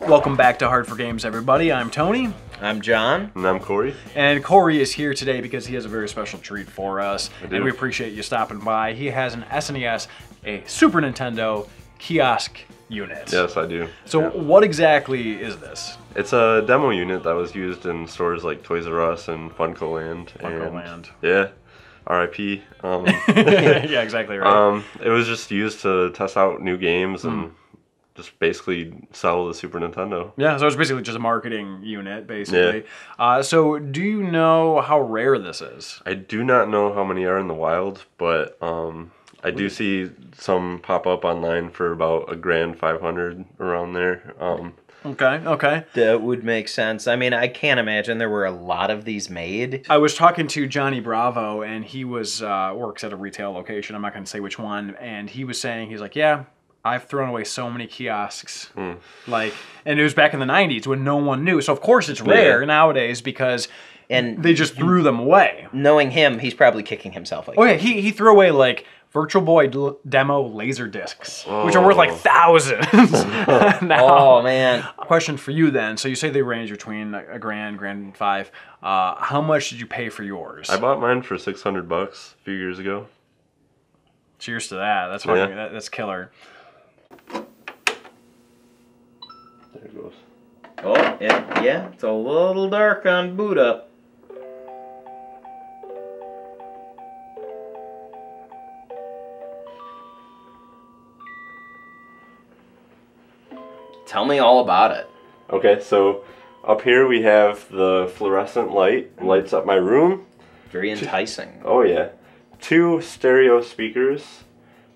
Welcome back to H4Games, everybody. I'm Tony. I'm John. And I'm Corey. And Corey is here today because he has a very special treat for us. And we appreciate you stopping by. He has an SNES, a Super Nintendo Kiosk unit. Yes, I do. So what exactly is this? It's a demo unit that was used in stores like Toys R Us and Funko Land. Yeah, RIP. Yeah, exactly right. It was just used to test out new games and just basically sell the Super Nintendo. Yeah, so it's basically just a marketing unit, basically. Yeah. So do you know how rare this is? I do not know how many are in the wild, but I do see some pop up online for about $1,500 around there. Okay. That would make sense. I mean, I can't imagine there were a lot of these made. I was talking to Johnny Bravo, and he was works at a retail location. I'm not going to say which one. And he was saying, he's like, yeah, I've thrown away so many kiosks. Like, and it was back in the 90s when no one knew. So, of course, it's rare nowadays because they just threw them away. Knowing him, he's probably kicking himself. Like, oh, yeah, he threw away, like, Virtual Boy demo laser discs, which are worth like thousands. Oh man! Question for you then. So you say they range between a grand and $5. How much did you pay for yours? I bought mine for $600 a few years ago. Cheers to that. That's fucking, that's killer. There it goes. Oh yeah, it's a little dark on boot up. Tell me all about it. Okay, so up here we have the fluorescent light. It lights up my room. Very enticing. Oh yeah. 2 stereo speakers.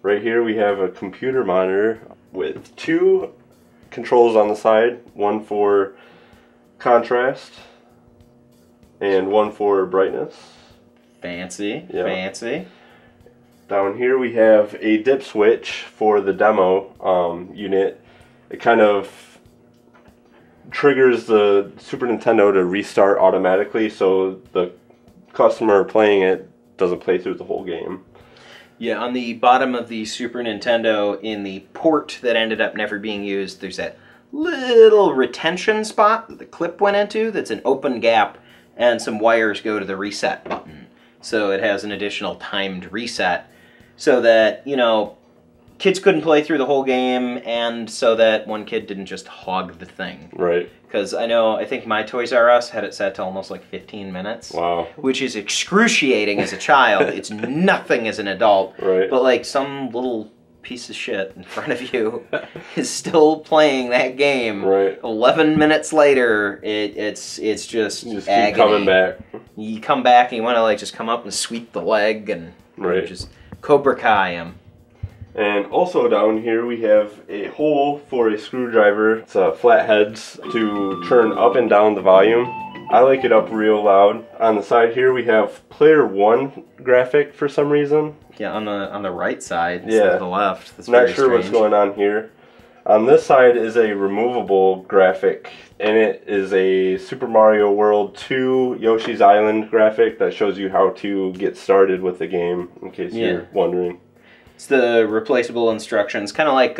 Right here we have a computer monitor with 2 controls on the side. One for contrast and one for brightness. Fancy, fancy. Down here we have a dip switch for the demo unit. It kind of triggers the Super Nintendo to restart automatically, so the customer playing it doesn't play through the whole game. Yeah, on the bottom of the Super Nintendo, in the port that ended up never being used, there's that little retention spot that the clip went into that's an open gap, and some wires go to the reset button. So it has an additional timed reset, so that, you know, kids couldn't play through the whole game, and so that one kid didn't just hog the thing. Right. Because I think my Toys R Us had it set to almost like 15 minutes. Wow. Which is excruciating as a child. It's nothing as an adult. Right. But like some little piece of shit in front of you is still playing that game. Right. 11 minutes later, it's just you just agony. keep coming back. You come back and you want to like just come up and sweep the leg and just Cobra Kai him. And also down here we have a hole for a screwdriver. It's flatheads to turn up and down the volume. I like it up real loud. On the side here we have Player 1 graphic for some reason. Yeah, on the right side instead of the left. That's not sure what's going on here. On this side is a removable graphic, and it is a Super Mario World 2 Yoshi's Island graphic that shows you how to get started with the game, in case you're wondering. It's the replaceable instructions, kind of like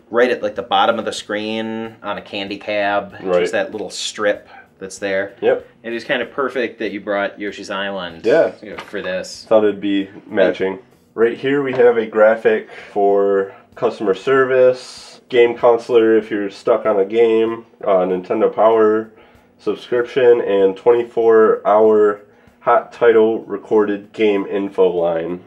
right at like the bottom of the screen on a candy cab. Right. Just that little strip that's there. Yep. It is kind of perfect that you brought Yoshi's Island for this. Thought it'd be matching. Right here we have a graphic for customer service, game counselor if you're stuck on a game, Nintendo Power subscription, and 24-hour hot title recorded game info line.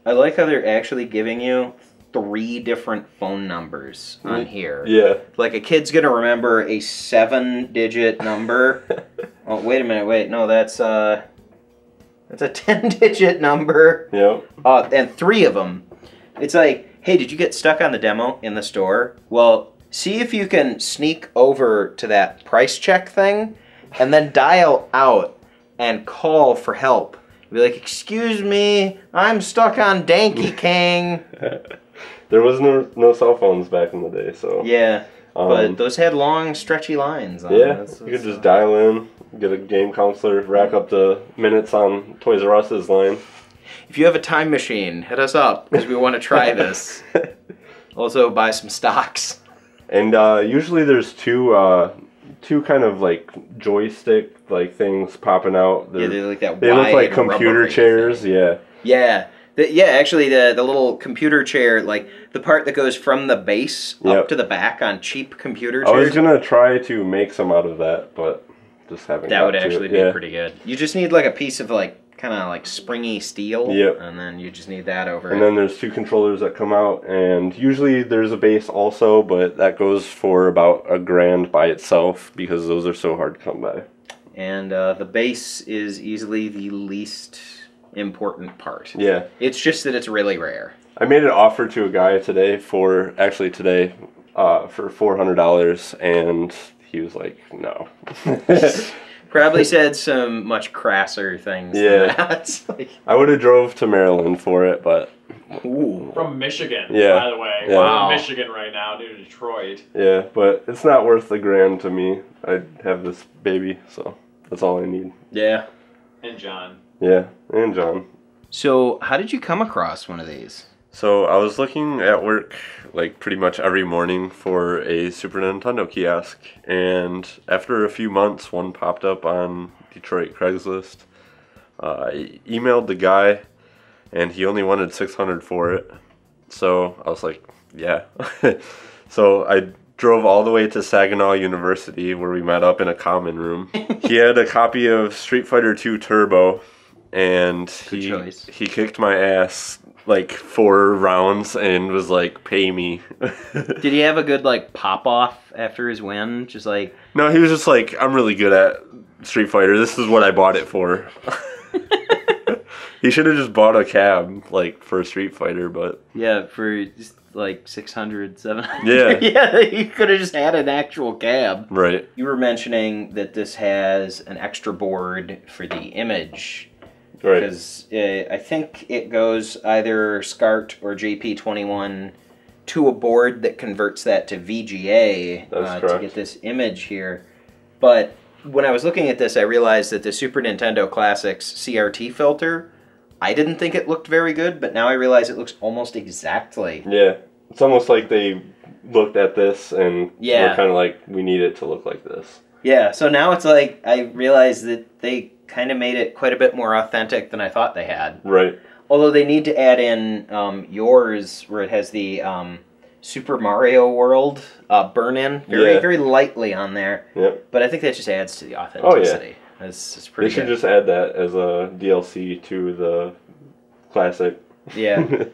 I like how they're actually giving you 3 different phone numbers on here. Yeah. Like a kid's gonna remember a 7-digit number. Oh, wait a minute, wait, no, that's a 10-digit number. Yep. And 3 of them. It's like, hey, did you get stuck on the demo in the store? Well, see if you can sneak over to that price check thing and then dial out and call for help. Be like, excuse me, I'm stuck on Donkey Kong. There was no cell phones back in the day, so... Yeah, but those had long, stretchy lines on them. You could just dial in, get a game counselor, rack up the minutes on Toys R Us's line. If you have a time machine, hit us up, because we want to try this. Also, buy some stocks. And usually there's two kind of like joystick like things popping out. Yeah, they're like that. They look like wide computer rubbery chairs. thing. Yeah. Yeah. Actually, the little computer chair, like the part that goes from the base up to the back on cheap computer chairs. I was gonna try to make some out of that, but just haven't. That got would to actually it. be Yeah. pretty good. You just need like a piece of like kind of like springy steel, and then you just need that over. And then there's two controllers that come out, and usually there's a base also, but that goes for about $1,000 by itself because those are so hard to come by. And the base is easily the least important part. Yeah. It's just that it's really rare. I made an offer to a guy today for $400, and he was like, no. Probably said some much crasser things than that. Like, I would have drove to Maryland for it, but... Ooh. From Michigan, Yeah. by the way. Yeah. Wow. I'm in Michigan right now, near Detroit. Yeah, but it's not worth $1,000 to me. I have this baby, so that's all I need. Yeah. And John. Yeah, and John. So, how did you come across one of these? So I was looking at work like pretty much every morning for a Super Nintendo kiosk, and after a few months one popped up on Detroit Craigslist. I emailed the guy and he only wanted $600 for it, so I was like, yeah. So I drove all the way to Saginaw University where we met up in a common room. He had a copy of Street Fighter II Turbo, and he kicked my ass like 4 rounds and was like, pay me. Did he have a good like pop off after his win? Just like, no, he was just like, I'm really good at Street Fighter, this is what I bought it for. He should have just bought a cab like for Street Fighter, but yeah, for just like 600, 700. Yeah. Yeah, you could have just had an actual cab. right. You were mentioning that this has an extra board for the image. Right. Because I think it goes either SCART or JP21 to a board that converts that to VGA to get this image here. But when I was looking at this, I realized that the Super Nintendo Classics CRT filter, I didn't think it looked very good, but now I realize it looks almost exactly. Yeah. It's almost like they looked at this and Yeah. were kind of like, we need it to look like this. Yeah, so now it's like I realize that they kind of made it quite a bit more authentic than I thought they had. Right. Although they need to add in yours, where it has the Super Mario World burn-in very lightly on there. Yep. But I think that just adds to the authenticity. Oh, yeah. It's pretty They should good. just add that as a DLC to the classic. Yeah.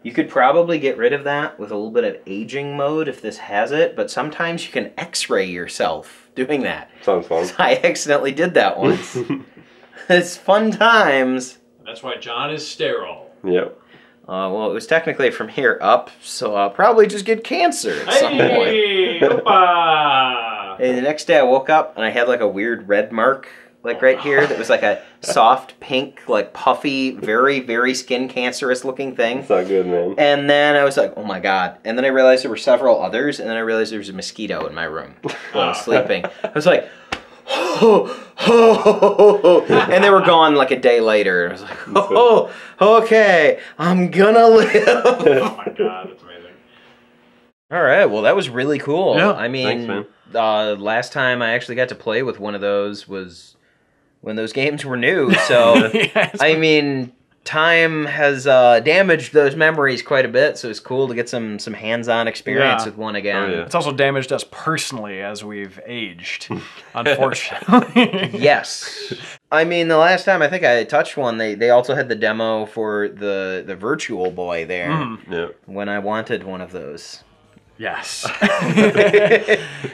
You could probably get rid of that with a little bit of aging mode if this has it, but sometimes you can X-ray yourself doing that. Sounds fun. I accidentally did that once. It's fun times. That's why John is sterile. Yep. Well, it was technically from here up, so I'll probably just get cancer at some point. Hey, opa! And the next day I woke up and I had like a weird red mark, like right here, that was like a soft pink, like puffy, very, very skin cancerous looking thing. It's not good, man. And then I was like, oh my god. And then I realized there were several others, and then I realized there was a mosquito in my room while I was sleeping. I was like, and they were gone like a day later. I was like, oh, okay, I'm gonna live. Oh my god, that's amazing. All right, well, that was really cool. Yeah, I mean, thanks, man. Last time I actually got to play with one of those was when those games were new. So, Yes. I mean, time has damaged those memories quite a bit. So it's cool to get some hands-on experience with one again. Oh, yeah. It's also damaged us personally as we've aged, unfortunately. Yes. I mean, the last time I think I touched one, they also had the demo for the Virtual Boy there. Yeah. When I wanted one of those. Yes.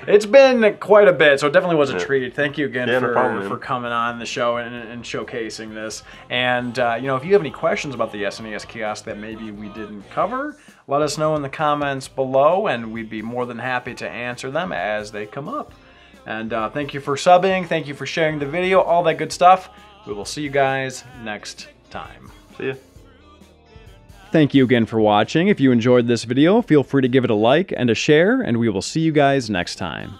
It's been quite a bit, so it definitely was a treat. Thank you again Yeah, no problem, man. for coming on the show and showcasing this. And, you know, if you have any questions about the SNES kiosk that maybe we didn't cover, let us know in the comments below, and we'd be more than happy to answer them as they come up. And thank you for subbing, thank you for sharing the video, all that good stuff. We will see you guys next time. See ya. Thank you again for watching. If you enjoyed this video, feel free to give it a like and a share, and we will see you guys next time.